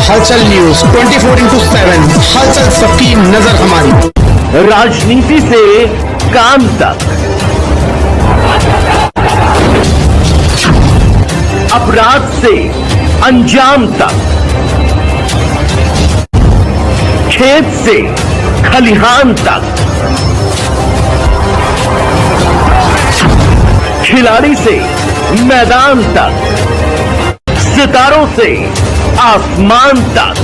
हलचल न्यूज 24/7, हलचल सबकी नजर हमारी। राजनीति से काम तक, अपराध से अंजाम तक, खेत से खलिहान तक, खिलाड़ी से मैदान तक, सितारों से आसमान तक,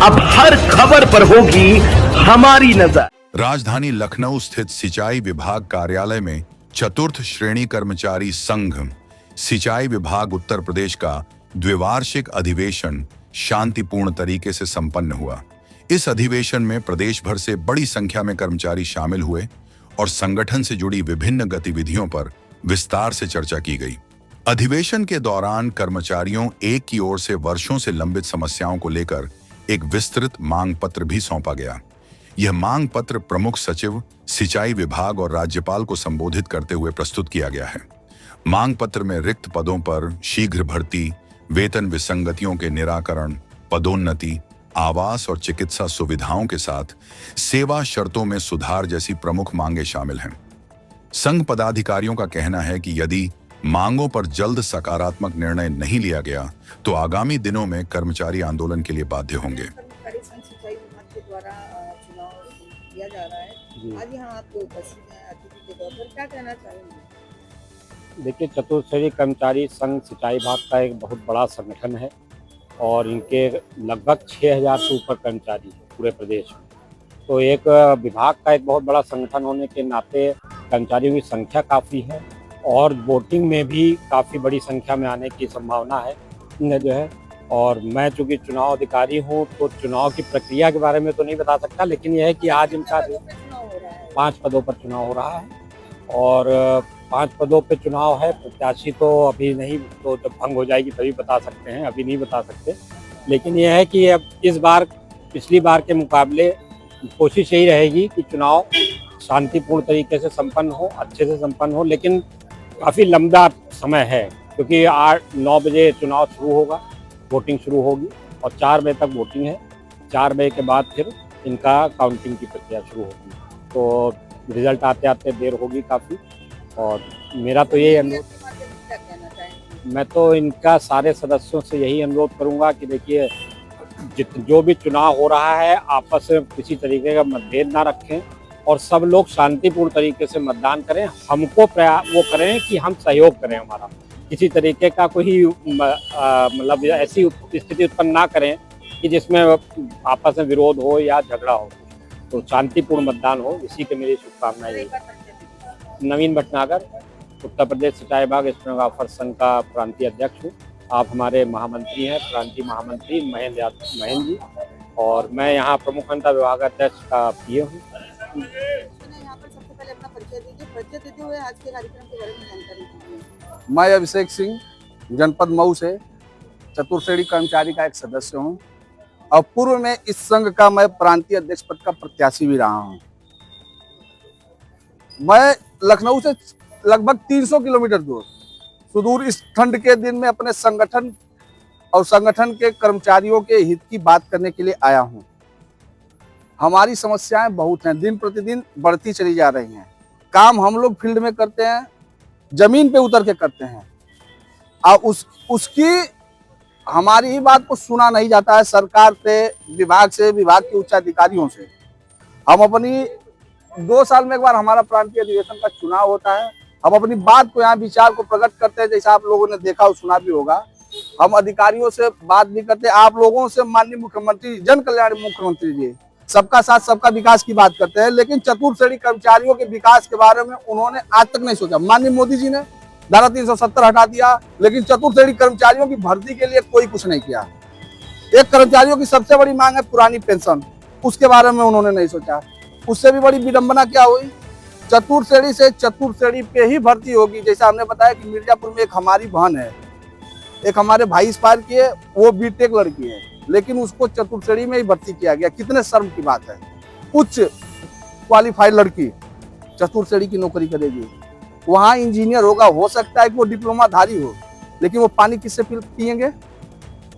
अब हर खबर पर होगी हमारी नजर। राजधानी लखनऊ स्थित सिंचाई विभाग कार्यालय में चतुर्थ श्रेणी कर्मचारी संघ सिंचाई विभाग उत्तर प्रदेश का द्विवार्षिक अधिवेशन शांतिपूर्ण तरीके से संपन्न हुआ। इस अधिवेशन में प्रदेश भर से बड़ी संख्या में कर्मचारी शामिल हुए और संगठन से जुड़ी विभिन्न गतिविधियों पर विस्तार से चर्चा की गई। अधिवेशन के दौरान कर्मचारियों एक की ओर से वर्षों से लंबित समस्याओं को लेकर एक विस्तृत मांग पत्र भी सौंपा गया। यह मांग पत्र प्रमुख सचिव सिंचाई विभाग और राज्यपाल को संबोधित करते हुए प्रस्तुत किया गया है। मांग पत्र में रिक्त पदों पर शीघ्र भर्ती, वेतन विसंगतियों के निराकरण, पदोन्नति, आवास और चिकित्सा सुविधाओं के साथ सेवा शर्तों में सुधार जैसी प्रमुख मांगे शामिल हैं। संघ पदाधिकारियों का कहना है कि यदि मांगों पर जल्द सकारात्मक निर्णय नहीं लिया गया तो आगामी दिनों में कर्मचारी आंदोलन के लिए बाध्य होंगे। सिंचाई विभाग के द्वारा चुनाव किया जा रहा है, आज यहाँ आप उपस्थित हैं अतिथि के तौर पर, क्या कहना चाहेंगे? देखिए, चतुर्थ श्रेणी कर्मचारी संघ सिंचाई विभाग का एक बहुत बड़ा संगठन है और इनके लगभग 6000 से ऊपर कर्मचारी हैं पूरे प्रदेश में। तो एक विभाग का एक बहुत बड़ा संगठन होने के नाते कर्मचारियों की संख्या काफ़ी है और वोटिंग में भी काफ़ी बड़ी संख्या में आने की संभावना है जो है। और मैं चूँकि चुनाव अधिकारी हूँ तो चुनाव की प्रक्रिया के बारे में तो नहीं बता सकता, लेकिन यह है कि आज इनका 5 पदों पर चुनाव हो रहा है और 5 पदों पर चुनाव है। प्रत्याशी तो अभी नहीं, तो जब भंग हो जाएगी तभी बता सकते हैं, अभी नहीं बता सकते। लेकिन यह है कि अब इस बार पिछली बार के मुकाबले कोशिश यही रहेगी कि चुनाव शांतिपूर्ण तरीके से संपन्न हो, अच्छे से संपन्न हो। लेकिन काफ़ी लंबा समय है क्योंकि 8-9 बजे चुनाव शुरू होगा, वोटिंग शुरू होगी और 4 बजे तक वोटिंग है। 4 बजे के बाद फिर इनका काउंटिंग की प्रक्रिया शुरू होगी, तो रिजल्ट आते आते देर होगी काफ़ी। और मेरा तो यही अनुरोध, मैं तो इनका सारे सदस्यों से यही अनुरोध करूंगा कि देखिए, जो भी चुनाव हो रहा है आपस में किसी तरीके का मतभेद ना रखें और सब लोग शांतिपूर्ण तरीके से मतदान करें। हमको वो करें कि हम सहयोग करें, हमारा किसी तरीके का कोई मतलब ऐसी स्थिति उत्पन्न ना करें कि जिसमें आपस में विरोध हो या झगड़ा हो। तो शांतिपूर्ण मतदान हो, इसी के मेरी शुभकामनाएं। नवीन भटनागर, उत्तर प्रदेश सिंचाई विभाग स्टेनोग्राफर संघ का प्रांतीय अध्यक्ष हूँ। आप हमारे महामंत्री हैं, प्रांतीय महामंत्री महेंद्र जी, और मैं यहाँ प्रमुख अंतर विभाग अध्यक्ष का पीए हूँ। यहाँ पर सबसे पहले अपना परिचय दीजिए, परिचय देते हुए आज के कार्यक्रम के बारे में जानकारी दीजिए। मैं अभिषेक सिंह, जनपद मऊ से चतुर्थ श्रेणी कर्मचारी का एक सदस्य हूँ और पूर्व में इस संघ का मैं प्रांतीय अध्यक्ष पद का प्रत्याशी भी रहा हूँ। मैं लखनऊ से लगभग 300 किलोमीटर दूर सुदूर इस ठंड के दिन में अपने संगठन और संगठन के कर्मचारियों के हित की बात करने के लिए आया हूं। हमारी समस्याएं बहुत हैं, दिन प्रतिदिन बढ़ती चली जा रही हैं। काम हम लोग फील्ड में करते हैं, जमीन पे उतर के करते हैं और उसकी हमारी ही बात को सुना नहीं जाता है सरकार से, विभाग के उच्च अधिकारियों से। हम अपनी 2 साल में एक बार हमारा प्रांतीय अधिवेशन का चुनाव होता है, हम अपनी बात को, यहाँ विचार को प्रकट करते हैं, जैसा आप लोगों ने देखा और सुना भी होगा। हम अधिकारियों से बात भी करते हैं, आप लोगों से माननीय मुख्यमंत्री, जन कल्याण मुख्यमंत्री जी, सबका साथ सबका विकास की बात करते हैं। लेकिन चतुर्थ श्रेणी कर्मचारियों के विकास के बारे में उन्होंने आज तक नहीं सोचा। माननीय मोदी जी ने धारा 370 हटा दिया, लेकिन चतुर्थ श्रेणी कर्मचारियों की भर्ती के लिए कोई कुछ नहीं किया। एक कर्मचारियों की सबसे बड़ी मांग है पुरानी पेंशन, उसके बारे में उन्होंने नहीं सोचा। उससे भी बड़ी विडंबना क्या हुई, चतुर्थ श्रेणी से चतुर्थ श्रेणी पे ही भर्ती होगी। जैसा हमने बताया कि मिर्जापुर में एक हमारी बहन है, एक हमारे भाई इंस्पायर किए, वो बीटेक लड़की है, लेकिन उसको चतुर्थ श्रेणी में ही भर्ती किया गया। कितने शर्म की बात है, उच्च क्वालिफाइड लड़की चतुर्थ श्रेणी की नौकरी करेगी। वहाँ इंजीनियर होगा, हो सकता है कि वो डिप्लोमा धारी हो, लेकिन वो पानी किससे पियेंगे?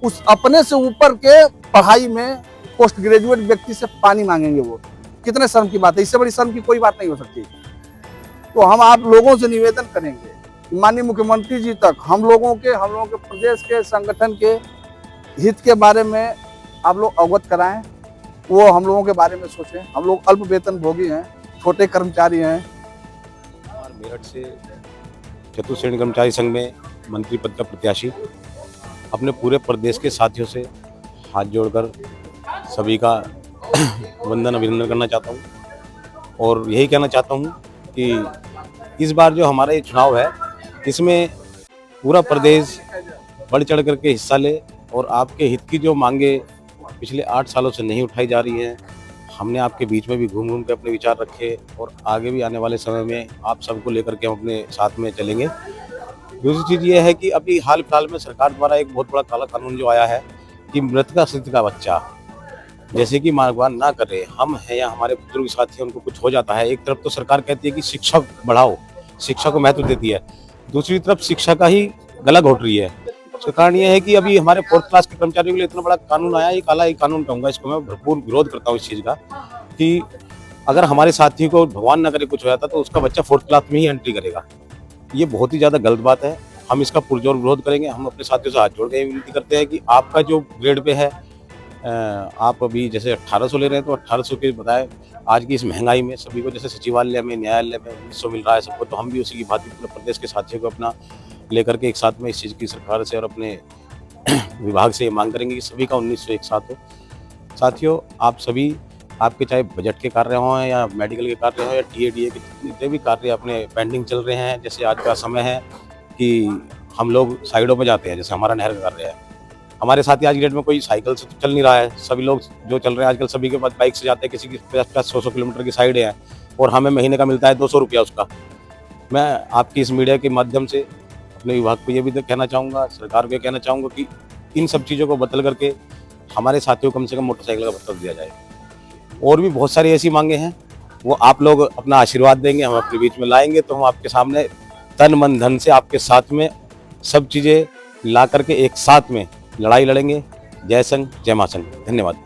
उस अपने से ऊपर के पढ़ाई में पोस्ट ग्रेजुएट व्यक्ति से पानी मांगेंगे। वो कितने शर्म की बात है, इससे बड़ी शर्म की कोई बात नहीं हो सकती। तो हम आप लोगों से निवेदन करेंगे, माननीय मुख्यमंत्री जी तक हम लोगों के प्रदेश के संगठन के हित के बारे में आप लोग अवगत कराएं, वो हम लोगों के बारे में सोचें। हम लोग अल्प वेतन भोगी हैं, छोटे कर्मचारी हैं। मेरठ से चतुर्थ श्रेणी कर्मचारी संघ में मंत्री पद का प्रत्याशी अपने पूरे प्रदेश के साथियों से हाथ जोड़कर सभी का वंदन अभिनंदन करना चाहता हूं और यही कहना चाहता हूं कि इस बार जो हमारा ये चुनाव है इसमें पूरा प्रदेश बढ़ चढ़ करके हिस्सा ले और आपके हित की जो मांगे पिछले 8 सालों से नहीं उठाई जा रही हैं, हमने आपके बीच में भी घूम घूम के अपने विचार रखे और आगे भी आने वाले समय में आप सबको लेकर के हम अपने साथ में चलेंगे। दूसरी चीज़ ये है कि अभी हाल फिलहाल में सरकार द्वारा एक बहुत बड़ा काला कानून जो आया है कि मृतका स्थिति का बच्चा जैसे कि भगवान ना करे, हम हैं या हमारे बुजुर्ग साथी उनको कुछ हो जाता है, एक तरफ तो सरकार कहती है कि शिक्षा बढ़ाओ, शिक्षा को महत्व देती है, दूसरी तरफ शिक्षा का ही गला घोट रही है। उसका कारण ये है कि अभी हमारे 4th क्लास के कर्मचारियों के लिए इतना बड़ा कानून आया, ये काला ही कानून कहूँगा इसको, मैं भरपूर विरोध करता हूँ इस चीज़ का कि अगर हमारे साथी को भगवान ना करे कुछ हो जाता तो उसका बच्चा 4th क्लास में ही एंट्री करेगा। ये बहुत ही ज़्यादा गलत बात है, हम इसका पुरजोर विरोध करेंगे। हम अपने साथियों से हाथ जोड़ के विनती करते हैं कि आपका जो ग्रेड पे है, आप अभी जैसे 1800 ले रहे हैं तो 1800 के बताए आज की इस महंगाई में सभी को जैसे सचिवालय में, न्यायालय में 1900 मिल रहा है सबको, तो हम भी उसी की भांति पूरे प्रदेश के साथियों को अपना लेकर के एक साथ में इस चीज़ की सरकार से और अपने विभाग से मांग करेंगे कि सभी का 1900 एक साथ हो। साथियों, आप सभी, आपके चाहे बजट के कार्य हों या मेडिकल के कार्य हों या टीए के जितने भी कार्य अपने पेंडिंग चल रहे हैं, जैसे आज का समय है कि हम लोग साइडों पे जाते हैं, जैसे हमारा नहर का कार्य है, हमारे साथ आज की डेट में कोई साइकिल से तो चल नहीं रहा है, सभी लोग जो चल रहे हैं आजकल सभी के पास बाइक से जाते हैं, किसी की 50-100 किलोमीटर की साइड है और हमें महीने का मिलता है 200 रुपया उसका। मैं आपकी इस मीडिया के माध्यम से अपने विभाग को ये भी कहना चाहूँगा, सरकार को कहना चाहूँगा कि इन सब चीज़ों को बदल करके हमारे साथियों को कम से कम मोटरसाइकिल का भत्ता दिया जाए। और भी बहुत सारी ऐसी मांगे हैं, वो आप लोग अपना आशीर्वाद देंगे, हम अपने बीच में लाएंगे तो हम आपके सामने तन मन धन से आपके साथ में सब चीज़ें ला करके एक साथ में लड़ाई लड़ेंगे। जय संघ, जय महासंघ। धन्यवाद।